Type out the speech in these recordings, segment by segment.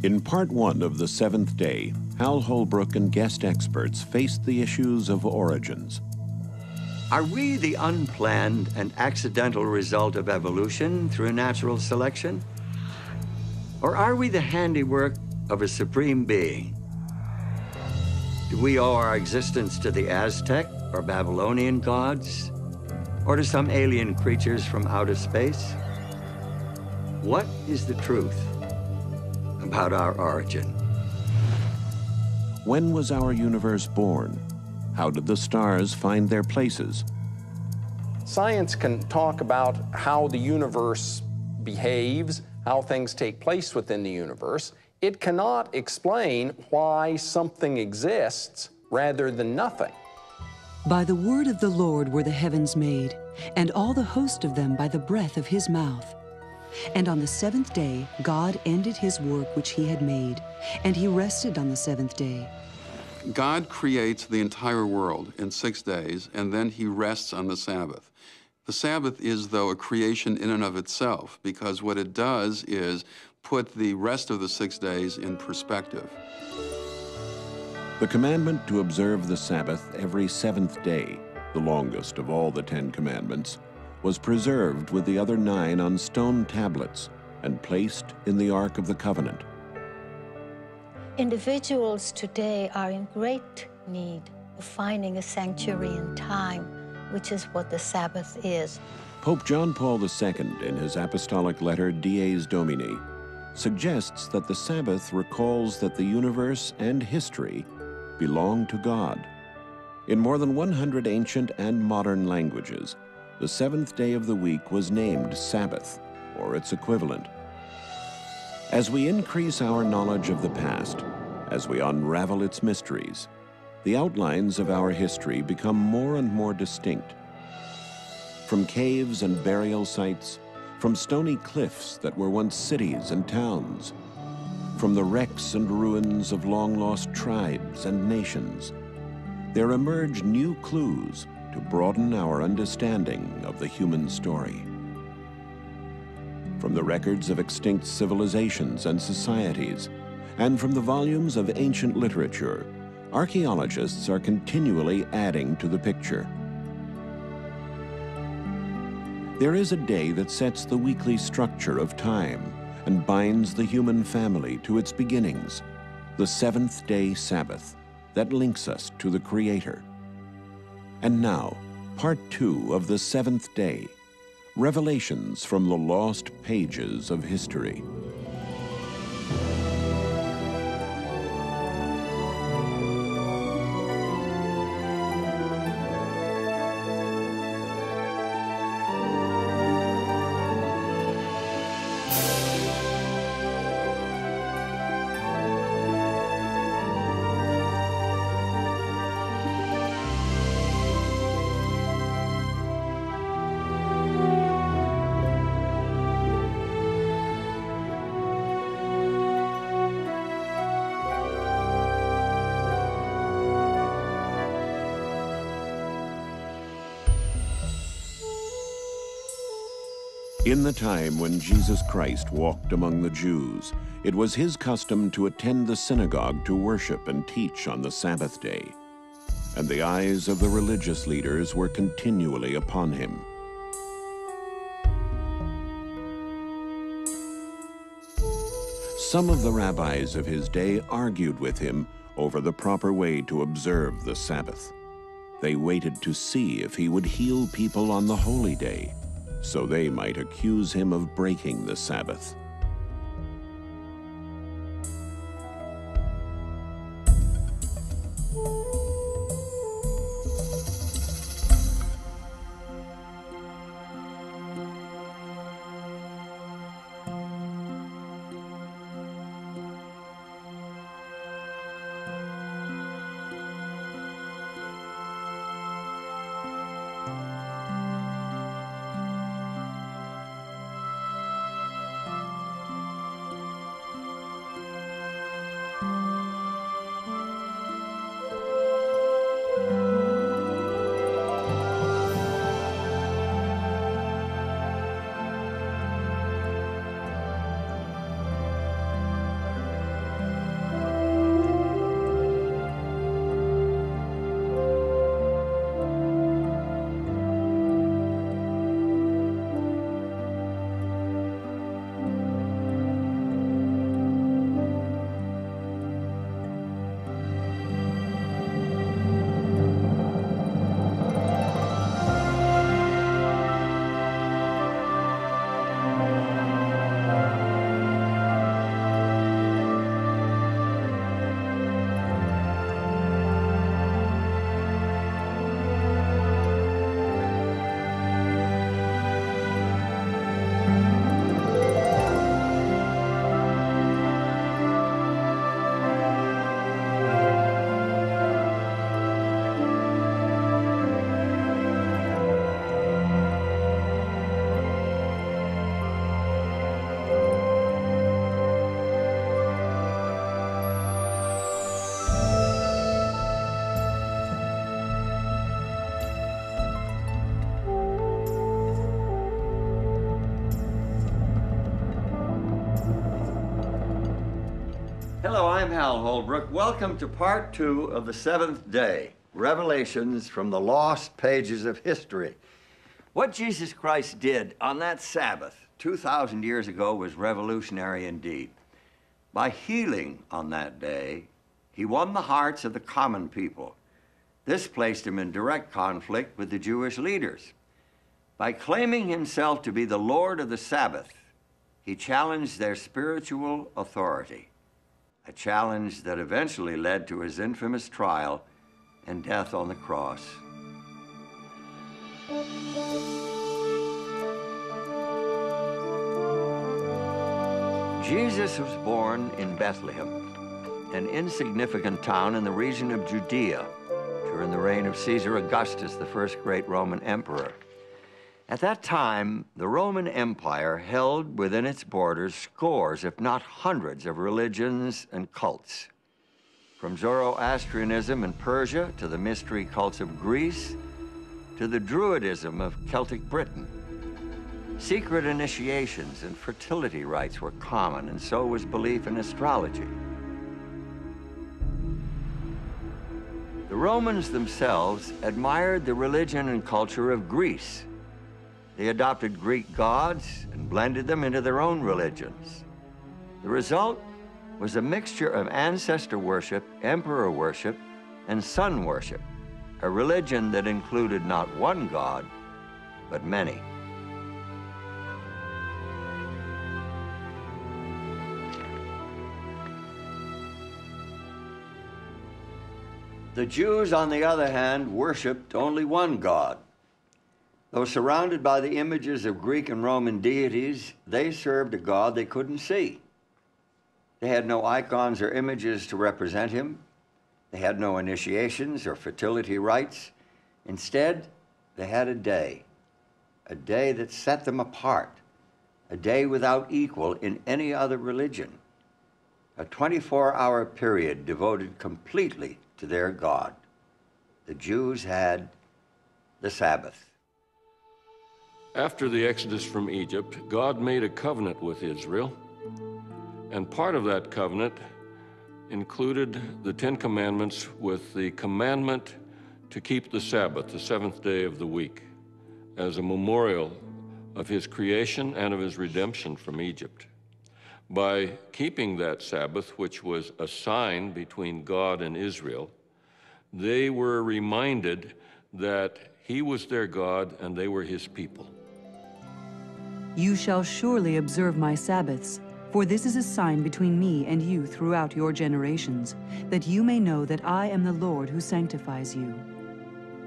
In part one of The Seventh Day, Hal Holbrook and guest experts faced the issues of origins. Are we the unplanned and accidental result of evolution through natural selection? Or are we the handiwork of a supreme being? Do we owe our existence to the Aztec or Babylonian gods? Or to some alien creatures from outer space? What is the truth about our origin? When was our universe born? How did the stars find their places? Science can talk about how the universe behaves, how things take place within the universe. It cannot explain why something exists rather than nothing. By the word of the Lord were the heavens made, and all the host of them by the breath of his mouth. And on the seventh day God ended his work which he had made, and he rested on the seventh day. God creates the entire world in 6 days, and then he rests on the Sabbath. The Sabbath is, though, a creation in and of itself, because what it does is put the rest of the 6 days in perspective. The commandment to observe the Sabbath every seventh day, the longest of all the 10 commandments, was preserved with the other 9 on stone tablets and placed in the Ark of the Covenant. Individuals today are in great need of finding a sanctuary in time, which is what the Sabbath is. Pope John Paul II, in his apostolic letter Dies Domini, suggests that the Sabbath recalls that the universe and history belong to God. In more than 100 ancient and modern languages, the seventh day of the week was named Sabbath, or its equivalent. As we increase our knowledge of the past, as we unravel its mysteries, the outlines of our history become more and more distinct. From caves and burial sites, from stony cliffs that were once cities and towns, from the wrecks and ruins of long-lost tribes and nations, there emerge new clues to broaden our understanding of the human story. From the records of extinct civilizations and societies, and from the volumes of ancient literature, archaeologists are continually adding to the picture. There is a day that sets the weekly structure of time and binds the human family to its beginnings, the seventh-day Sabbath that links us to the Creator. And now, part 2 of the seventh day, revelations from the lost pages of history. In the time when Jesus Christ walked among the Jews, it was his custom to attend the synagogue to worship and teach on the Sabbath day. And the eyes of the religious leaders were continually upon him. Some of the rabbis of his day argued with him over the proper way to observe the Sabbath. They waited to see if he would heal people on the holy day, so they might accuse him of breaking the Sabbath. Hello, I'm Hal Holbrook. Welcome to part 2 of the 7th day, Revelations from the Lost Pages of History. What Jesus Christ did on that Sabbath 2,000 years ago was revolutionary indeed. By healing on that day, he won the hearts of the common people. This placed him in direct conflict with the Jewish leaders. By claiming himself to be the Lord of the Sabbath, he challenged their spiritual authority, a challenge that eventually led to his infamous trial and death on the cross. Jesus was born in Bethlehem, an insignificant town in the region of Judea during the reign of Caesar Augustus, the first great Roman emperor. At that time, the Roman Empire held within its borders scores, if not hundreds, of religions and cults. From Zoroastrianism in Persia to the mystery cults of Greece to the Druidism of Celtic Britain. Secret initiations and fertility rites were common, and so was belief in astrology. The Romans themselves admired the religion and culture of Greece. They adopted Greek gods and blended them into their own religions. The result was a mixture of ancestor worship, emperor worship, and sun worship, a religion that included not one god, but many. The Jews, on the other hand, worshipped only one God. Though surrounded by the images of Greek and Roman deities, they served a God they couldn't see. They had no icons or images to represent him. They had no initiations or fertility rites. Instead, they had a day that set them apart, a day without equal in any other religion, a 24-hour period devoted completely to their God. The Jews had the Sabbath. After the Exodus from Egypt, God made a covenant with Israel, and part of that covenant included the 10 Commandments with the commandment to keep the Sabbath, the 7th day of the week, as a memorial of his creation and of his redemption from Egypt. By keeping that Sabbath, which was a sign between God and Israel, they were reminded that he was their God and they were his people. You shall surely observe my Sabbaths, for this is a sign between me and you throughout your generations, that you may know that I am the Lord who sanctifies you.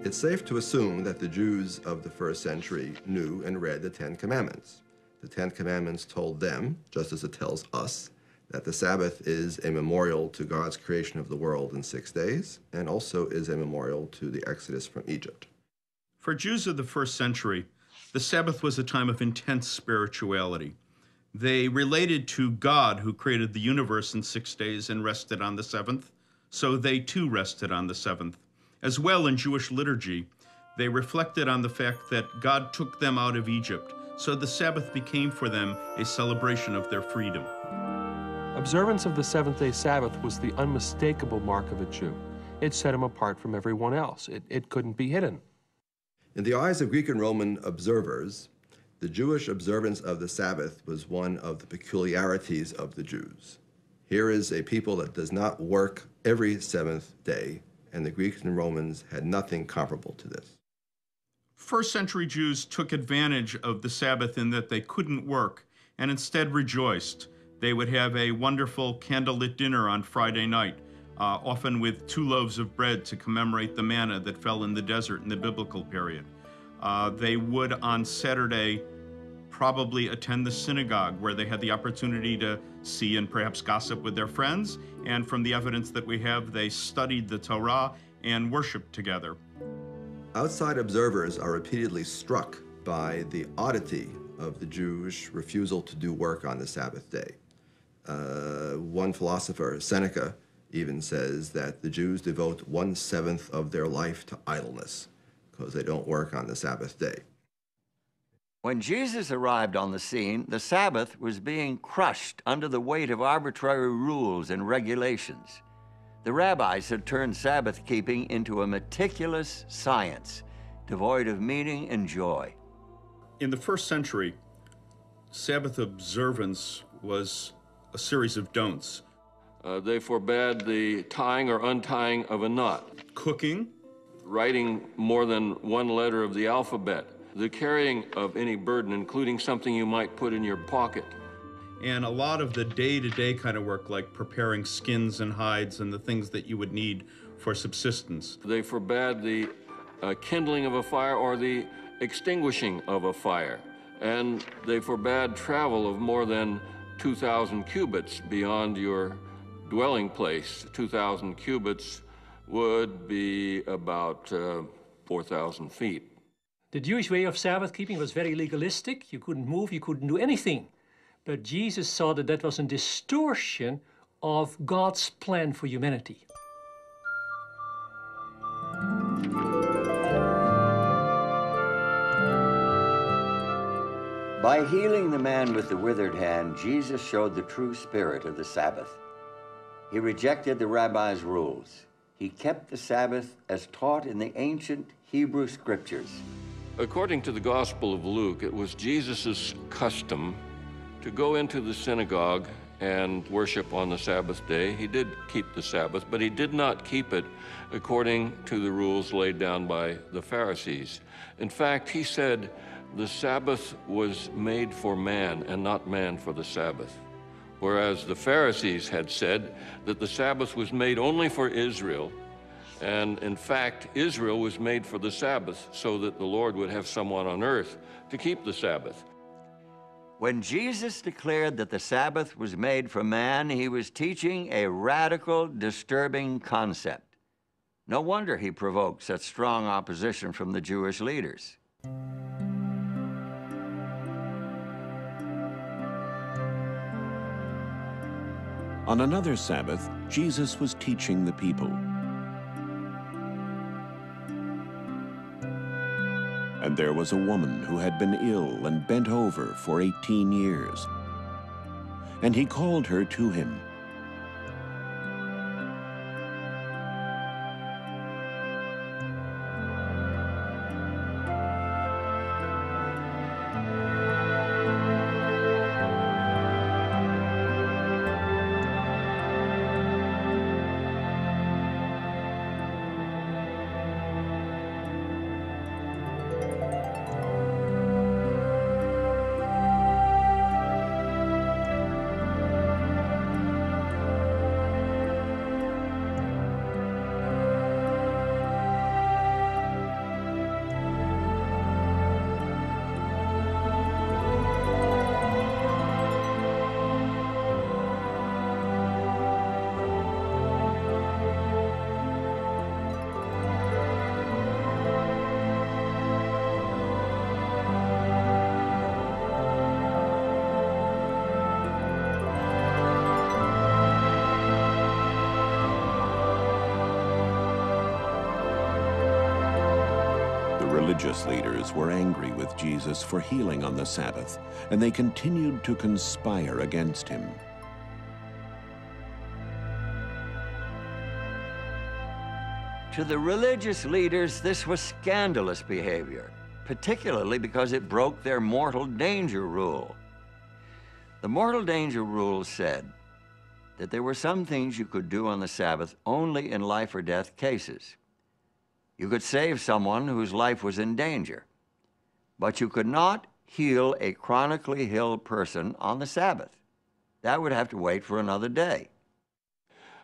It's safe to assume that the Jews of the first century knew and read the 10 Commandments. The 10 Commandments told them, just as it tells us, that the Sabbath is a memorial to God's creation of the world in 6 days, and also is a memorial to the Exodus from Egypt. For Jews of the first century, the Sabbath was a time of intense spirituality. They related to God, who created the universe in 6 days and rested on the 7th, so they too rested on the 7th. As well, in Jewish liturgy, they reflected on the fact that God took them out of Egypt, so the Sabbath became for them a celebration of their freedom. Observance of the seventh-day Sabbath was the unmistakable mark of a Jew. It set him apart from everyone else. It couldn't be hidden. In the eyes of Greek and Roman observers, the Jewish observance of the Sabbath was one of the peculiarities of the Jews. Here is a people that does not work every seventh day, and the Greeks and Romans had nothing comparable to this. First century Jews took advantage of the Sabbath in that they couldn't work and instead rejoiced. They would have a wonderful candlelit dinner on Friday night, often with 2 loaves of bread to commemorate the manna that fell in the desert in the biblical period. They would, on Saturday, probably attend the synagogue, where they had the opportunity to see and perhaps gossip with their friends. And from the evidence that we have, they studied the Torah and worshiped together. Outside observers are repeatedly struck by the oddity of the Jewish refusal to do work on the Sabbath day. One philosopher, Seneca, even says that the Jews devote 1/7 of their life to idleness because they don't work on the Sabbath day. When Jesus arrived on the scene, the Sabbath was being crushed under the weight of arbitrary rules and regulations. The rabbis had turned Sabbath keeping into a meticulous science, devoid of meaning and joy. In the first century, Sabbath observance was a series of don'ts. They forbade the tying or untying of a knot. Cooking. Writing more than one letter of the alphabet. The carrying of any burden, including something you might put in your pocket. And a lot of the day-to-day kind of work, like preparing skins and hides and the things that you would need for subsistence. They forbade the kindling of a fire or the extinguishing of a fire. And they forbade travel of more than 2,000 cubits beyond your dwelling place. 2,000 cubits would be about 4,000 feet. The Jewish way of Sabbath keeping was very legalistic. You couldn't move, you couldn't do anything. But Jesus saw that that was a distortion of God's plan for humanity. By healing the man with the withered hand, Jesus showed the true spirit of the Sabbath. He rejected the rabbis' rules. He kept the Sabbath as taught in the ancient Hebrew scriptures. According to the Gospel of Luke, it was Jesus' custom to go into the synagogue and worship on the Sabbath day. He did keep the Sabbath, but he did not keep it according to the rules laid down by the Pharisees. In fact, he said the Sabbath was made for man and not man for the Sabbath. Whereas the Pharisees had said that the Sabbath was made only for Israel, and in fact, Israel was made for the Sabbath so that the Lord would have someone on earth to keep the Sabbath. When Jesus declared that the Sabbath was made for man, he was teaching a radical, disturbing concept. No wonder he provoked such strong opposition from the Jewish leaders. On another Sabbath, Jesus was teaching the people. And there was a woman who had been ill and bent over for 18 years. And he called her to him. Religious leaders were angry with Jesus for healing on the Sabbath, and they continued to conspire against him. To the religious leaders, this was scandalous behavior, particularly because it broke their mortal danger rule. The mortal danger rule said that there were some things you could do on the Sabbath only in life or death cases. You could save someone whose life was in danger, but you could not heal a chronically ill person on the Sabbath. That would have to wait for another day.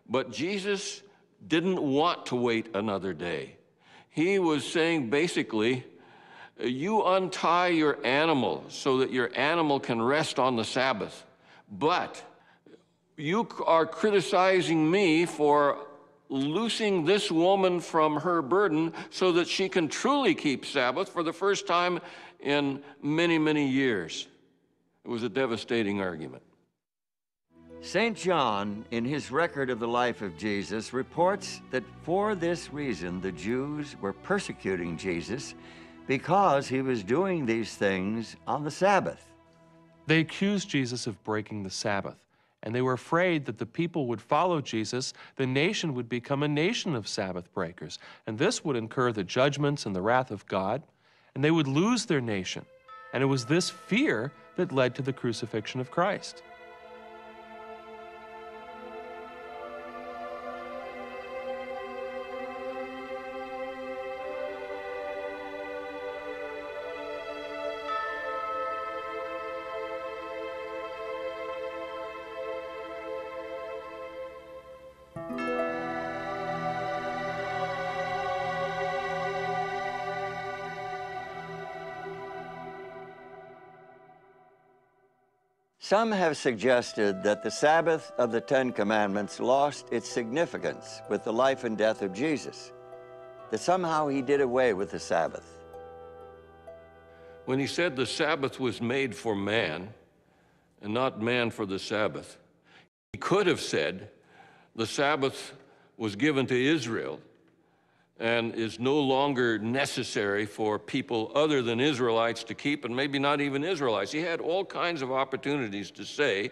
But Jesus didn't want to wait another day. He was saying basically, you untie your animal so that your animal can rest on the Sabbath, but you are criticizing me for loosing this woman from her burden so that she can truly keep Sabbath for the first time in many, many years. It was a devastating argument. St. John, in his record of the life of Jesus, reports that for this reason the Jews were persecuting Jesus because he was doing these things on the Sabbath. They accused Jesus of breaking the Sabbath, and they were afraid that the people would follow Jesus, the nation would become a nation of Sabbath breakers, and this would incur the judgments and the wrath of God, and they would lose their nation. And it was this fear that led to the crucifixion of Christ. Some have suggested that the Sabbath of the Ten Commandments lost its significance with the life and death of Jesus, that somehow he did away with the Sabbath. When he said the Sabbath was made for man and not man for the Sabbath, he could have said the Sabbath was given to Israel and is no longer necessary for people other than Israelites to keep, and maybe not even Israelites. He had all kinds of opportunities to say,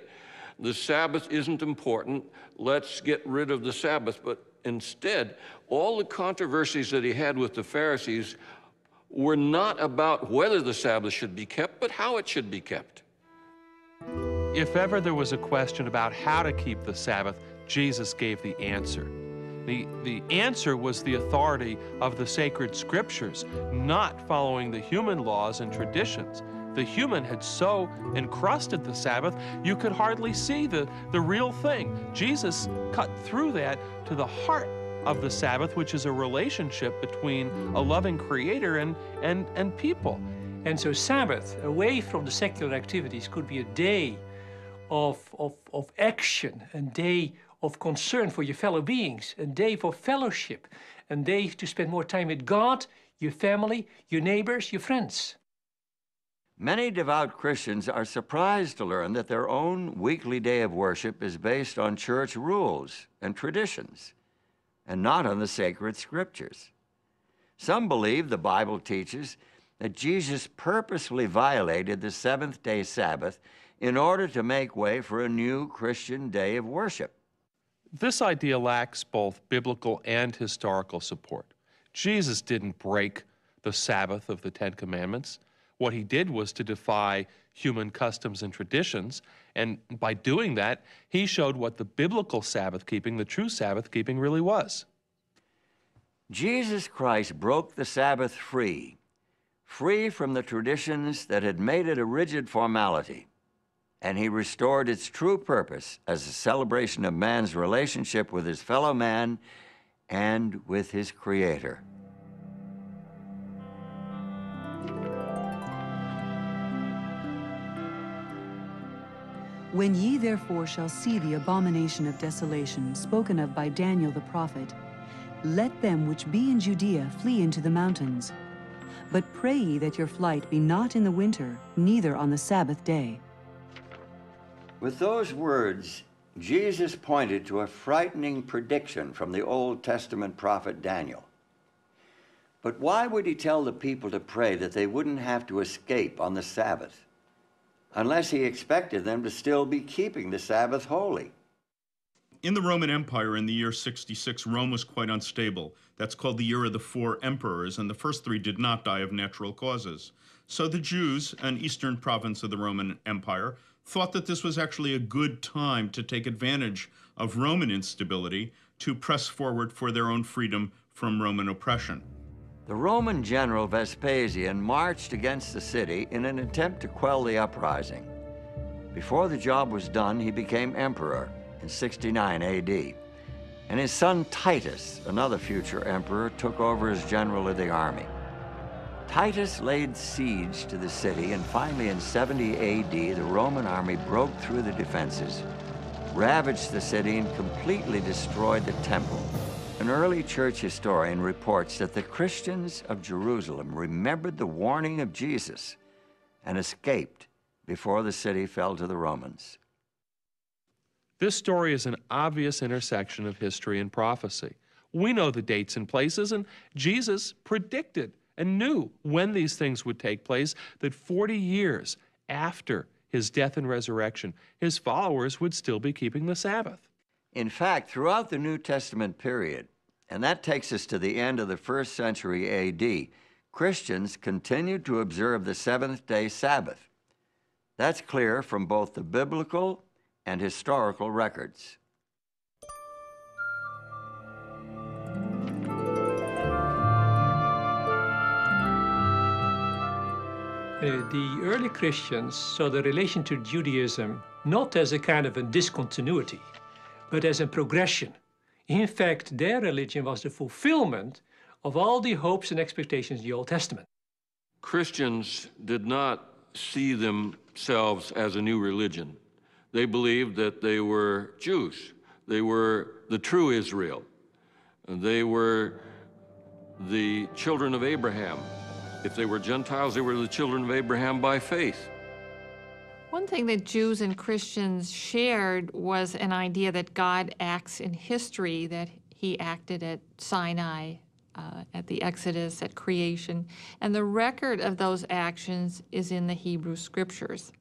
the Sabbath isn't important, let's get rid of the Sabbath. But instead, all the controversies that he had with the Pharisees were not about whether the Sabbath should be kept, but how it should be kept. If ever there was a question about how to keep the Sabbath, Jesus gave the answer. The answer was the authority of the sacred scriptures, not following the human laws and traditions. The human had so encrusted the Sabbath, you could hardly see the real thing. Jesus cut through that to the heart of the Sabbath, which is a relationship between a loving creator and people. And so Sabbath, away from the secular activities, could be a day of action, a day of concern for your fellow beings, a day for fellowship, a day to spend more time with God, your family, your neighbors, your friends. Many devout Christians are surprised to learn that their own weekly day of worship is based on church rules and traditions, and not on the sacred scriptures. Some believe the Bible teaches that Jesus purposefully violated the seventh-day Sabbath in order to make way for a new Christian day of worship. This idea lacks both biblical and historical support. Jesus didn't break the Sabbath of the Ten Commandments. What he did was to defy human customs and traditions, and by doing that, he showed what the biblical Sabbath keeping, the true Sabbath keeping, really was. Jesus Christ broke the Sabbath free from the traditions that had made it a rigid formality, and he restored its true purpose as a celebration of man's relationship with his fellow man and with his Creator. When ye therefore shall see the abomination of desolation spoken of by Daniel the prophet, let them which be in Judea flee into the mountains. But pray ye that your flight be not in the winter, neither on the Sabbath day. With those words, Jesus pointed to a frightening prediction from the Old Testament prophet Daniel. But why would he tell the people to pray that they wouldn't have to escape on the Sabbath, unless he expected them to still be keeping the Sabbath holy? In the Roman Empire in the year 66, Rome was quite unstable. That's called the year of the 4 emperors, and the first 3 did not die of natural causes. So the Jews, an eastern province of the Roman Empire, thought that this was actually a good time to take advantage of Roman instability to press forward for their own freedom from Roman oppression. The Roman general Vespasian marched against the city in an attempt to quell the uprising. Before the job was done, he became emperor in 69 AD. And his son Titus, another future emperor, took over as general of the army. Titus laid siege to the city, and finally in 70 AD, the Roman army broke through the defenses, ravaged the city, and completely destroyed the temple. An early church historian reports that the Christians of Jerusalem remembered the warning of Jesus and escaped before the city fell to the Romans. This story is an obvious intersection of history and prophecy. We know the dates and places, and Jesus predicted and knew when these things would take place, that 40 years after his death and resurrection, his followers would still be keeping the Sabbath. In fact, throughout the New Testament period, and that takes us to the end of the 1st century A.D., Christians continued to observe the seventh-day Sabbath. That's clear from both the biblical and historical records. The early Christians saw the relation to Judaism not as a kind of a discontinuity, but as a progression. In fact, their religion was the fulfillment of all the hopes and expectations in the Old Testament. Christians did not see themselves as a new religion. They believed that they were Jews. They were the true Israel. They were the children of Abraham. If they were Gentiles, they were the children of Abraham by faith. One thing that Jews and Christians shared was an idea that God acts in history, that he acted at Sinai, at the Exodus, at creation, and the record of those actions is in the Hebrew Scriptures.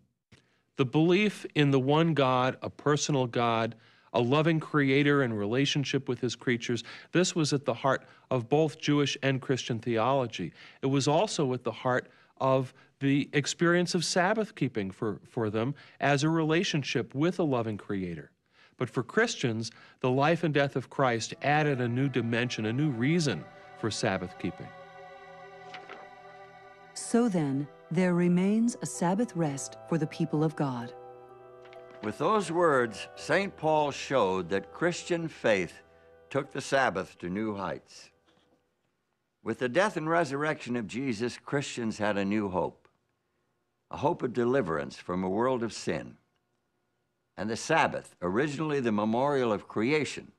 The belief in the one God, a personal God, a loving creator in relationship with his creatures, this was at the heart of both Jewish and Christian theology. It was also at the heart of the experience of Sabbath keeping for them as a relationship with a loving creator. But for Christians, the life and death of Christ added a new dimension, a new reason for Sabbath keeping. So then, there remains a Sabbath rest for the people of God. With those words, St. Paul showed that Christian faith took the Sabbath to new heights. With the death and resurrection of Jesus, Christians had a new hope, a hope of deliverance from a world of sin. And the Sabbath, originally the memorial of creation,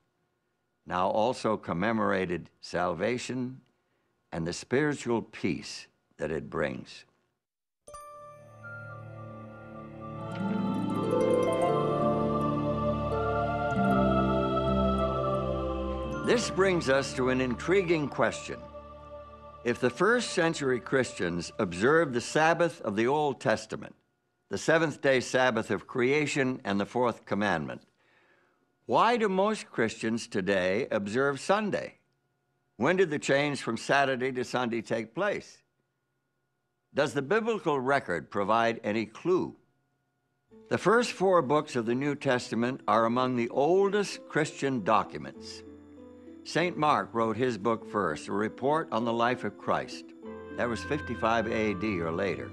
now also commemorated salvation and the spiritual peace that it brings. This brings us to an intriguing question. If the 1st century Christians observed the Sabbath of the Old Testament, the seventh-day Sabbath of creation and the 4th commandment, why do most Christians today observe Sunday? When did the change from Saturday to Sunday take place? Does the biblical record provide any clue? The first 4 books of the New Testament are among the oldest Christian documents. St. Mark wrote his book first, a report on the life of Christ. That was 55 AD or later.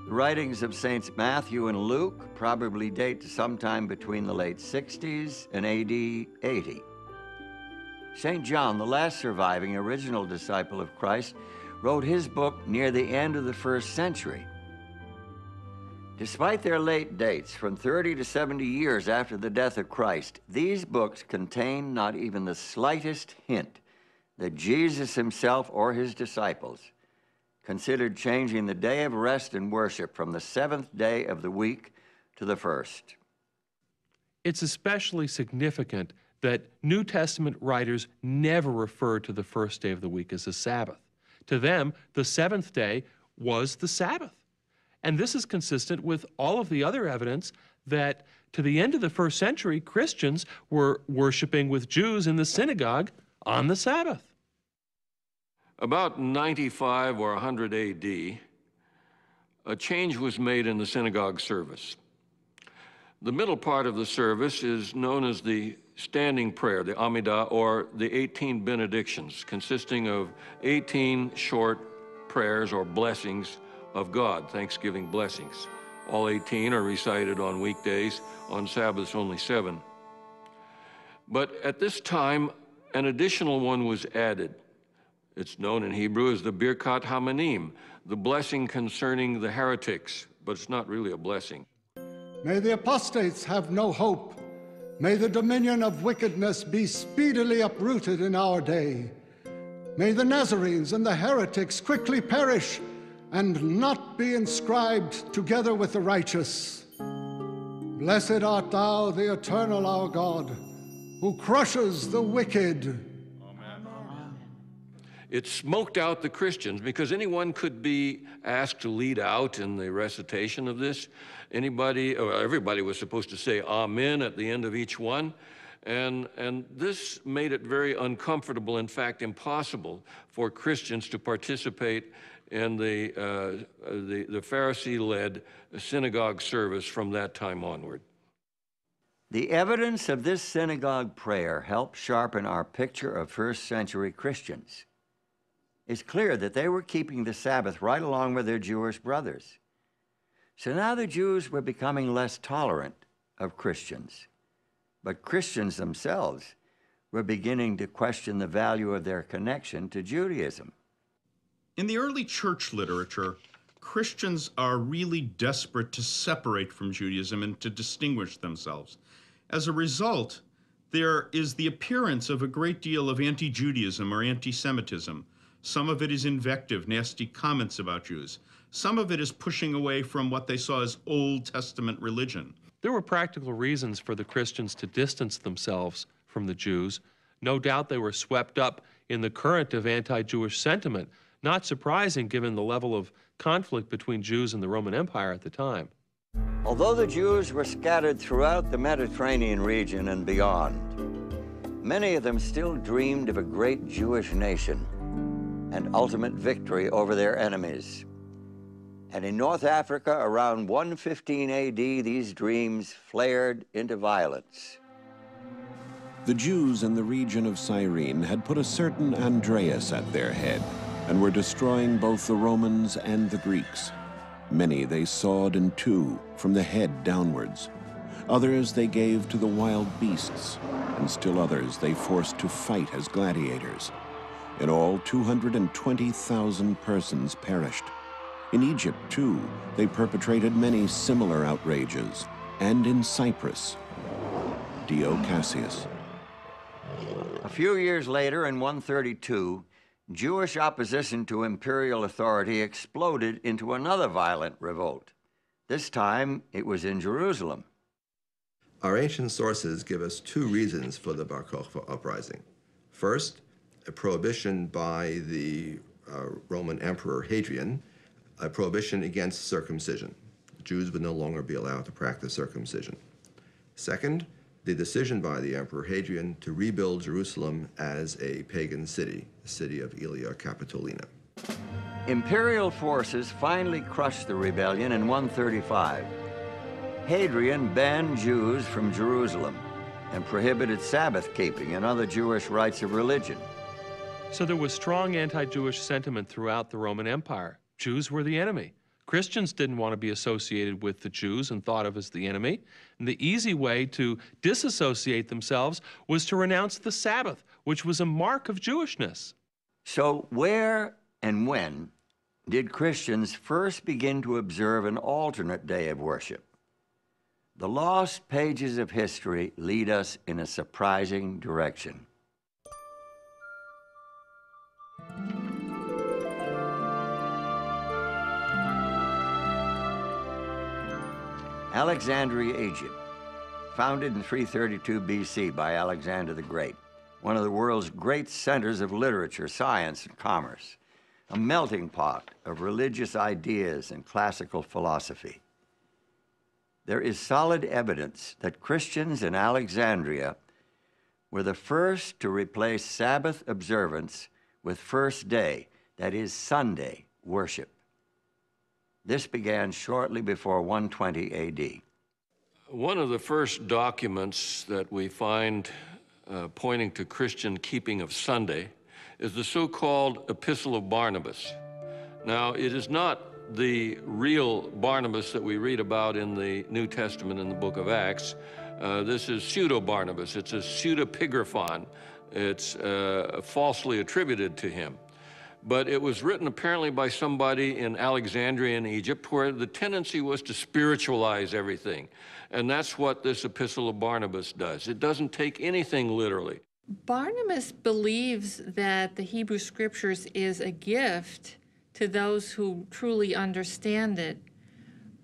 The writings of Saints Matthew and Luke probably date to sometime between the late 60s and AD 80. St. John, the last surviving original disciple of Christ, wrote his book near the end of the 1st century. Despite their late dates, from 30 to 70 years after the death of Christ, these books contain not even the slightest hint that Jesus himself or his disciples considered changing the day of rest and worship from the 7th day of the week to the 1st. It's especially significant that New Testament writers never referred to the 1st day of the week as a Sabbath. To them, the 7th day was the Sabbath. And this is consistent with all of the other evidence that to the end of the 1st century, Christians were worshiping with Jews in the synagogue on the Sabbath. About 95 or 100 AD, a change was made in the synagogue service. The middle part of the service is known as the standing prayer, the Amidah, or the 18 benedictions, consisting of 18 short prayers or blessings of God, Thanksgiving blessings. All 18 are recited on weekdays, on Sabbaths only 7. But at this time, an additional one was added. It's known in Hebrew as the Birkat Hamanim, the blessing concerning the heretics, but it's not really a blessing. May the apostates have no hope. May the dominion of wickedness be speedily uprooted in our day. May the Nazarenes and the heretics quickly perish and not be inscribed together with the righteous. Blessed art thou, the eternal our God, who crushes the wicked. it smoked out the Christians, because anyone could be asked to lead out in the recitation of this. Anybody, or everybody was supposed to say amen at the end of each one. And this made it very uncomfortable, in fact, impossible for Christians to participate in the Pharisee-led synagogue service from that time onward. The evidence of this synagogue prayer helped sharpen our picture of first-century Christians. It's clear that they were keeping the Sabbath right along with their Jewish brothers. So now the Jews were becoming less tolerant of Christians, but Christians themselves were beginning to question the value of their connection to Judaism. In the early church literature, Christians are really desperate to separate from Judaism and to distinguish themselves. As a result, there is the appearance of a great deal of anti-Judaism or anti-Semitism. Some of it is invective, nasty comments about Jews. Some of it is pushing away from what they saw as Old Testament religion. There were practical reasons for the Christians to distance themselves from the Jews. No doubt they were swept up in the current of anti-Jewish sentiment, not surprising given the level of conflict between Jews and the Roman Empire at the time. Although the Jews were scattered throughout the Mediterranean region and beyond, many of them still dreamed of a great Jewish nation and ultimate victory over their enemies. And in North Africa, around 115 AD, these dreams flared into violence. The Jews in the region of Cyrene had put a certain Andreas at their head and were destroying both the Romans and the Greeks. Many they sawed in two from the head downwards. Others they gave to the wild beasts, and still others they forced to fight as gladiators. In all, 220,000 persons perished. In Egypt, too, they perpetrated many similar outrages, and in Cyprus. Dio Cassius. A few years later, in 132, Jewish opposition to imperial authority exploded into another violent revolt. This time, it was in Jerusalem. Our ancient sources give us two reasons for the Bar Kokhba uprising. First, a prohibition by the Roman Emperor Hadrian, a prohibition against circumcision. Jews would no longer be allowed to practice circumcision. Second, the decision by the Emperor Hadrian to rebuild Jerusalem as a pagan city, the city of Aelia Capitolina. Imperial forces finally crushed the rebellion in 135. Hadrian banned Jews from Jerusalem and prohibited Sabbath keeping and other Jewish rites of religion. So there was strong anti-Jewish sentiment throughout the Roman Empire. Jews were the enemy. Christians didn't want to be associated with the Jews and thought of as the enemy. And the easy way to disassociate themselves was to renounce the Sabbath, which was a mark of Jewishness. So where and when did Christians first begin to observe an alternate day of worship? The lost pages of history lead us in a surprising direction. Alexandria, Egypt, founded in 332 BC by Alexander the Great, one of the world's great centers of literature, science, and commerce, a melting pot of religious ideas and classical philosophy. There is solid evidence that Christians in Alexandria were the first to replace Sabbath observance with first day, that is Sunday, worship. This began shortly before 120 AD. One of the first documents that we find pointing to Christian keeping of Sunday is the so-called Epistle of Barnabas. Now, it is not the real Barnabas that we read about in the New Testament in the book of Acts. This is pseudo-Barnabas. It's a pseudepigraphon. It's falsely attributed to him. But it was written apparently by somebody in Alexandria in Egypt, where the tendency was to spiritualize everything. And that's what this Epistle of Barnabas does. It doesn't take anything literally. Barnabas believes that the Hebrew Scriptures is a gift to those who truly understand it,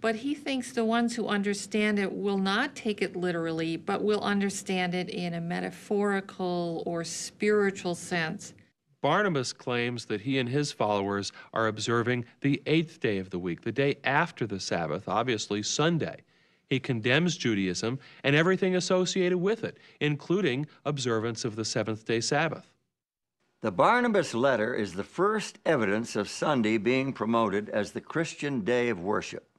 but he thinks the ones who understand it will not take it literally, but will understand it in a metaphorical or spiritual sense. Barnabas claims that he and his followers are observing the 8th day of the week, the day after the Sabbath, obviously Sunday. He condemns Judaism and everything associated with it, including observance of the 7th-day Sabbath. The Barnabas letter is the first evidence of Sunday being promoted as the Christian day of worship.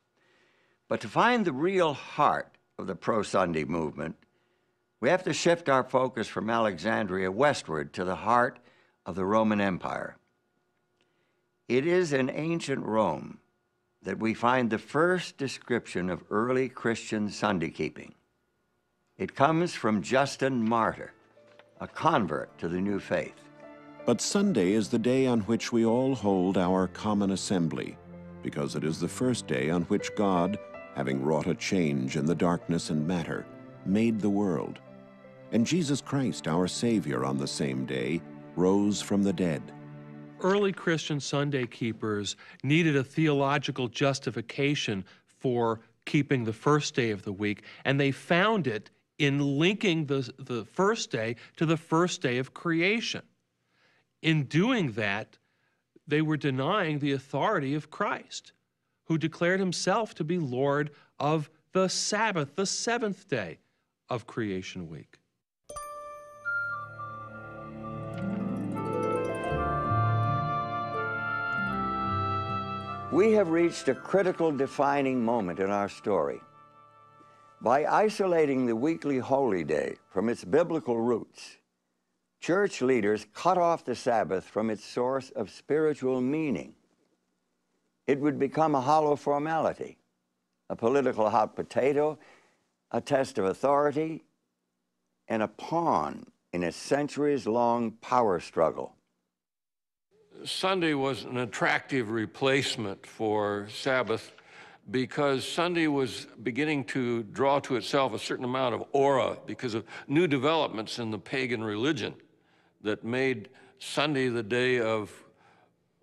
But to find the real heart of the pro-Sunday movement, we have to shift our focus from Alexandria westward to the heart of the Roman Empire. It is in ancient Rome that we find the first description of early Christian Sunday keeping. It comes from Justin Martyr, a convert to the new faith. But Sunday is the day on which we all hold our common assembly, because it is the first day on which God, having wrought a change in the darkness and matter, made the world. And Jesus Christ, our Savior, on the same day, rose from the dead. Early Christian Sunday keepers needed a theological justification for keeping the first day of the week, and they found it in linking the first day to the first day of creation. In doing that, they were denying the authority of Christ, who declared himself to be Lord of the Sabbath, the 7th day of creation week. We have reached a critical defining moment in our story. By isolating the weekly holy day from its biblical roots, church leaders cut off the Sabbath from its source of spiritual meaning. It would become a hollow formality, a political hot potato, a test of authority, and a pawn in a centuries-long power struggle. Sunday was an attractive replacement for Sabbath because Sunday was beginning to draw to itself a certain amount of aura because of new developments in the pagan religion that made Sunday the day of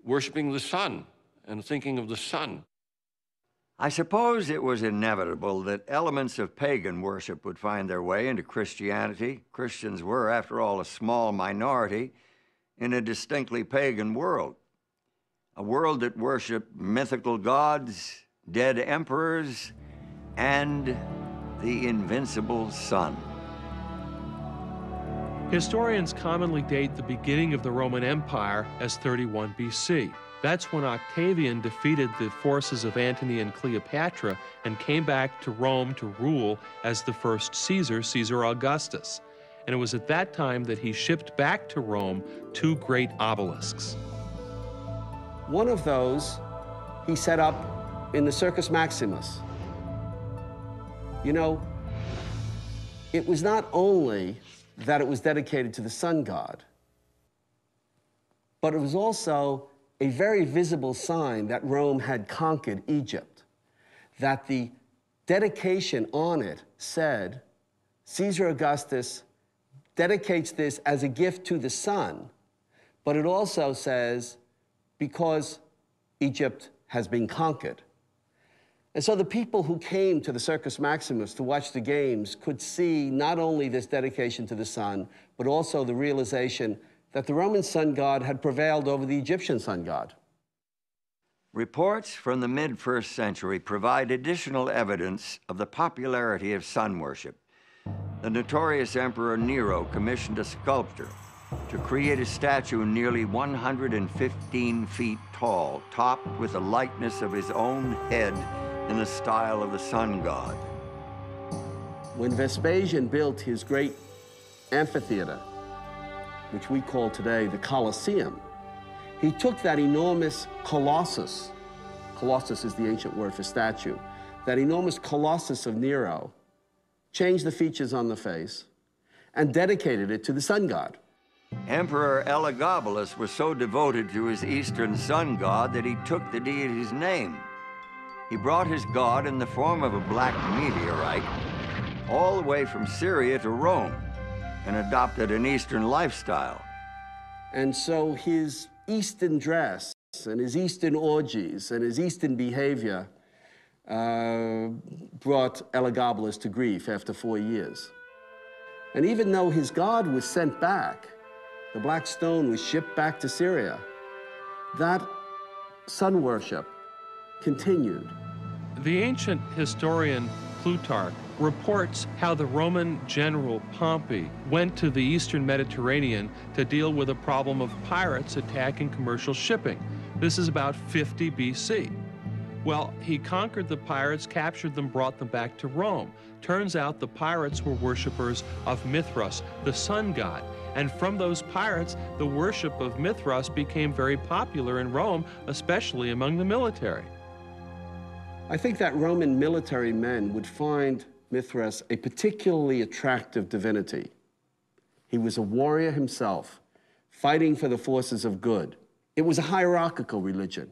worshiping the sun and thinking of the sun. I suppose it was inevitable that elements of pagan worship would find their way into Christianity. Christians were, after all, a small minority in a distinctly pagan world, a world that worshiped mythical gods, dead emperors, and the invincible sun. Historians commonly date the beginning of the Roman Empire as 31 BC. That's when Octavian defeated the forces of Antony and Cleopatra and came back to Rome to rule as the first Caesar, Caesar Augustus. And it was at that time that he shipped back to Rome 2 great obelisks. One of those he set up in the Circus Maximus. You know, it was not only that it was dedicated to the sun god, but it was also a very visible sign that Rome had conquered Egypt, that the dedication on it said, Caesar Augustus dedicates this as a gift to the sun, but it also says, because Egypt has been conquered. And so the people who came to the Circus Maximus to watch the games could see not only this dedication to the sun, but also the realization that the Roman sun god had prevailed over the Egyptian sun god. Reports from the mid-1st century provide additional evidence of the popularity of sun worship. The notorious Emperor Nero commissioned a sculptor to create a statue nearly 115 feet tall, topped with a likeness of his own head in the style of the sun god. When Vespasian built his great amphitheater, which we call today the Colosseum, he took that enormous colossus is the ancient word for statue, that enormous colossus of Nero, changed the features on the face, and dedicated it to the sun god. Emperor Elagabalus was so devoted to his eastern sun god that he took the deity's name. He brought his god in the form of a black meteorite all the way from Syria to Rome and adopted an Eastern lifestyle. And so his Eastern dress and his Eastern orgies and his Eastern behavior brought Elagabalus to grief after 4 years. And even though his god was sent back, The black stone was shipped back to Syria. That sun worship continued. The ancient historian Plutarch reports how the Roman general Pompey went to the eastern Mediterranean to deal with a problem of pirates attacking commercial shipping. This is about 50 BC. Well, he conquered the pirates, captured them, brought them back to Rome. Turns out the pirates were worshipers of Mithras, the sun god. And from those pirates, the worship of Mithras became very popular in Rome, especially among the military. I think that Roman military men would find Mithras a particularly attractive divinity. He was a warrior himself, fighting for the forces of good. It was a hierarchical religion,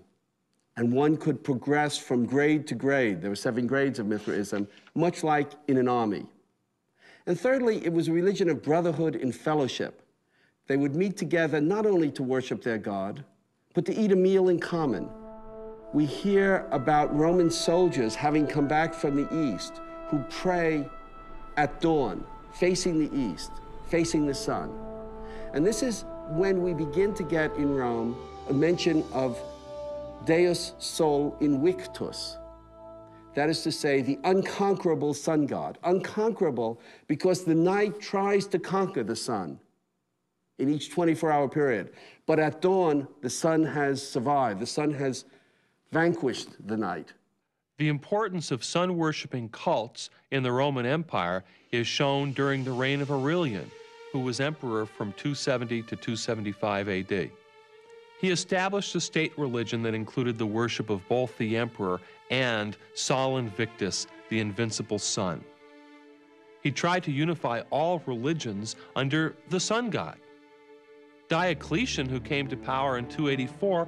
and one could progress from grade to grade. There were 7 grades of Mithraism, much like in an army. And thirdly, it was a religion of brotherhood and fellowship. They would meet together not only to worship their god, but to eat a meal in common. We hear about Roman soldiers having come back from the east who pray at dawn, facing the east, facing the sun. And this is when we begin to get in Rome a mention of Deus Sol Invictus. That is to say, the unconquerable sun god. Unconquerable because the night tries to conquer the sun in each 24-hour period. But at dawn, the sun has survived. The sun has vanquished the night. The importance of sun-worshipping cults in the Roman Empire is shown during the reign of Aurelian, who was emperor from 270 to 275 AD. He established a state religion that included the worship of both the emperor and Sol Invictus, the invincible sun. He tried to unify all religions under the sun god. Diocletian, who came to power in 284,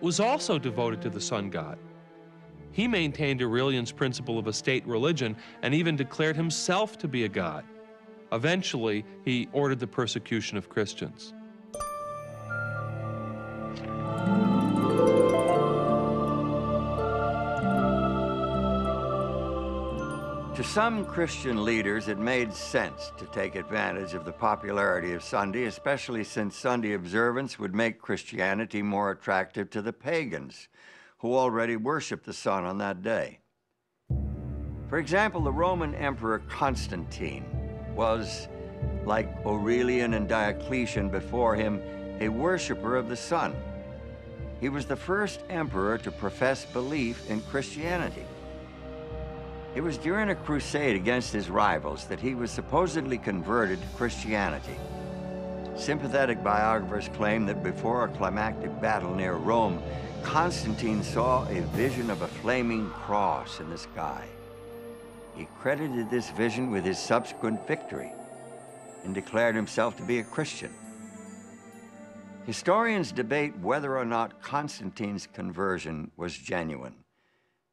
was also devoted to the sun god. He maintained Aurelian's principle of a state religion and even declared himself to be a god. Eventually, he ordered the persecution of Christians. To some Christian leaders, it made sense to take advantage of the popularity of Sunday, especially since Sunday observance would make Christianity more attractive to the pagans who already worshiped the sun on that day. For example, the Roman Emperor Constantine was, like Aurelian and Diocletian before him, a worshiper of the sun. He was the first emperor to profess belief in Christianity. It was during a crusade against his rivals that he was supposedly converted to Christianity. Sympathetic biographers claim that before a climactic battle near Rome, Constantine saw a vision of a flaming cross in the sky. He credited this vision with his subsequent victory and declared himself to be a Christian. Historians debate whether or not Constantine's conversion was genuine,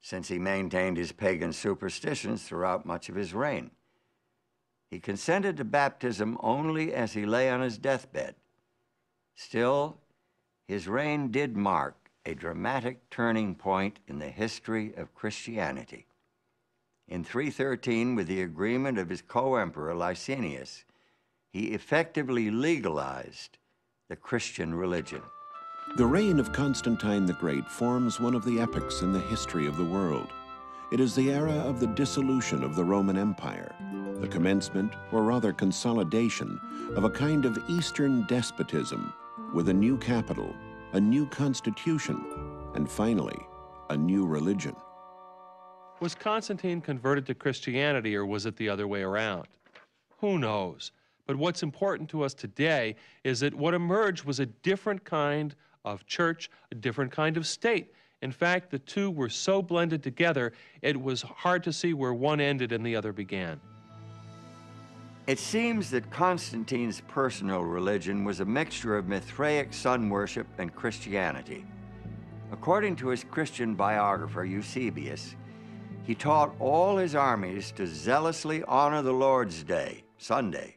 since he maintained his pagan superstitions throughout much of his reign. He consented to baptism only as he lay on his deathbed. Still, his reign did mark a dramatic turning point in the history of Christianity. In 313, with the agreement of his co-emperor Licinius, he effectively legalized the Christian religion. The reign of Constantine the Great forms one of the epochs in the history of the world. It is the era of the dissolution of the Roman Empire, the commencement, or rather consolidation, of a kind of Eastern despotism with a new capital, a new constitution, and finally, a new religion. Was Constantine converted to Christianity, or was it the other way around? Who knows? But what's important to us today is that what emerged was a different kind of church, a different kind of state. In fact, the two were so blended together, it was hard to see where one ended and the other began. It seems that Constantine's personal religion was a mixture of Mithraic sun worship and Christianity. According to his Christian biographer, Eusebius, he taught all his armies to zealously honor the Lord's Day, Sunday,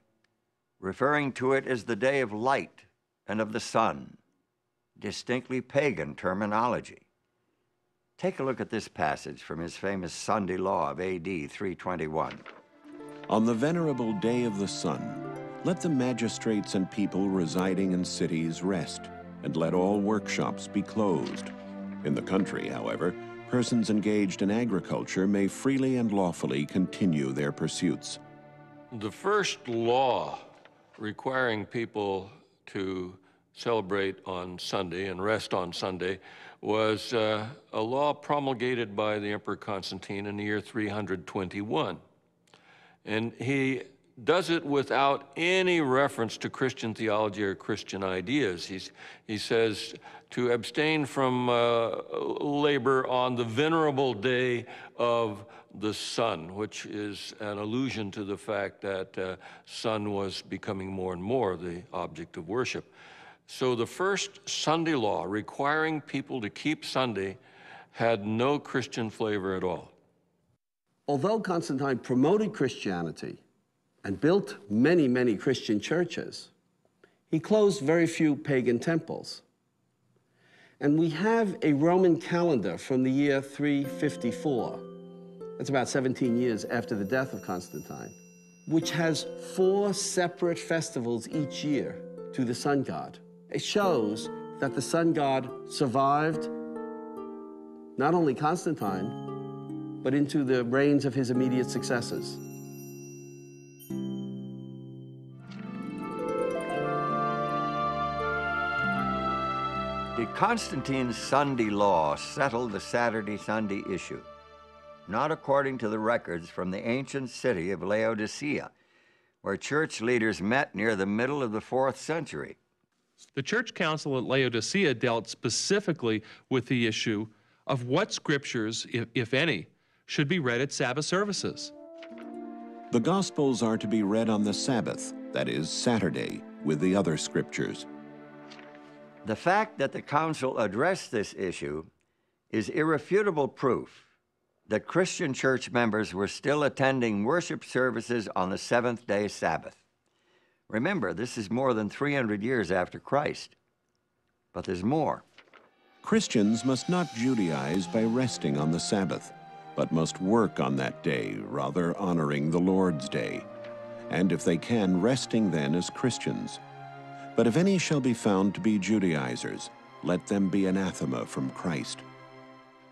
referring to it as the day of light and of the sun, distinctly pagan terminology. Take a look at this passage from his famous Sunday Law of AD 321. On the venerable day of the sun, Let the magistrates and people residing in cities rest, and let all workshops be closed. In the country, however, persons engaged in agriculture may freely and lawfully continue their pursuits. The first law requiring people to celebrate on Sunday and rest on Sunday was a law promulgated by the Emperor Constantine in the year 321. And he does it without any reference to Christian theology or Christian ideas. He says to abstain from labor on the venerable day of the sun, which is an allusion to the fact that sun was becoming more and more the object of worship. So the first Sunday law requiring people to keep Sunday had no Christian flavor at all. Although Constantine promoted Christianity and built many, many Christian churches, he closed very few pagan temples. And we have a Roman calendar from the year 354, that's about 17 years after the death of Constantine, which has 4 separate festivals each year to the sun god. It shows that the sun god survived not only Constantine, but into the reigns of his immediate successors. Did Constantine's Sunday law settle the Saturday-Sunday issue? Not according to the records from the ancient city of Laodicea, where church leaders met near the middle of the 4th century. The church council at Laodicea dealt specifically with the issue of what scriptures, if any, should be read at Sabbath services. The Gospels are to be read on the Sabbath, that is, Saturday, with the other scriptures. The fact that the council addressed this issue is irrefutable proof that Christian church members were still attending worship services on the 7th-day Sabbath. Remember, this is more than 300 years after Christ. But there's more. Christians must not Judaize by resting on the Sabbath, but must work on that day, rather honoring the Lord's day, and if they can, resting then as Christians. But if any shall be found to be Judaizers, let them be anathema from Christ.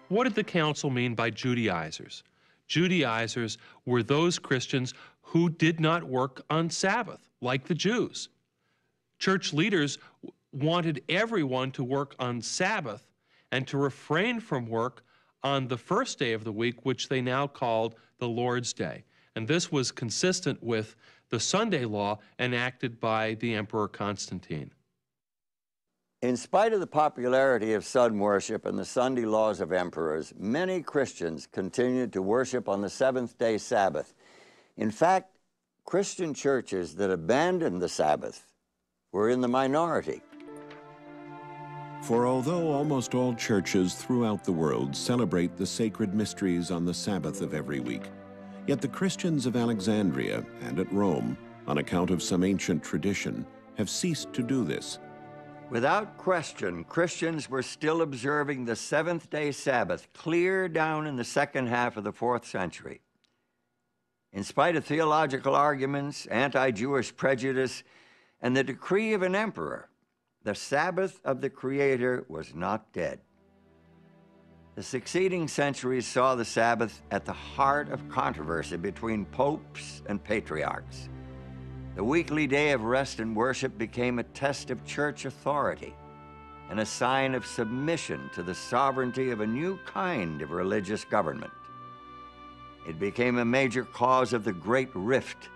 What did the council mean by Judaizers? Judaizers were those Christians who did not work on Sabbath, like the Jews. Church leaders wanted everyone to work on Sabbath and to refrain from work on the first day of the week, which they now called the Lord's Day. And this was consistent with the Sunday law enacted by the Emperor Constantine. In spite of the popularity of sun worship and the Sunday laws of emperors, many Christians continued to worship on the 7th-day Sabbath. In fact, Christian churches that abandoned the Sabbath were in the minority. For although almost all churches throughout the world celebrate the sacred mysteries on the Sabbath of every week, yet the Christians of Alexandria and at Rome, on account of some ancient tradition, have ceased to do this. Without question, Christians were still observing the 7th-day Sabbath clear down in the second half of the 4th century. In spite of theological arguments, anti-Jewish prejudice, and the decree of an emperor, the Sabbath of the Creator was not dead. The succeeding centuries saw the Sabbath at the heart of controversy between popes and patriarchs. The weekly day of rest and worship became a test of church authority and a sign of submission to the sovereignty of a new kind of religious government. It became a major cause of the great rift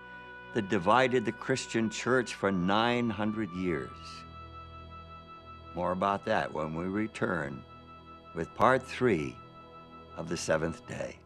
that divided the Christian church for 900 years. More about that when we return with part 3 of the 7th day.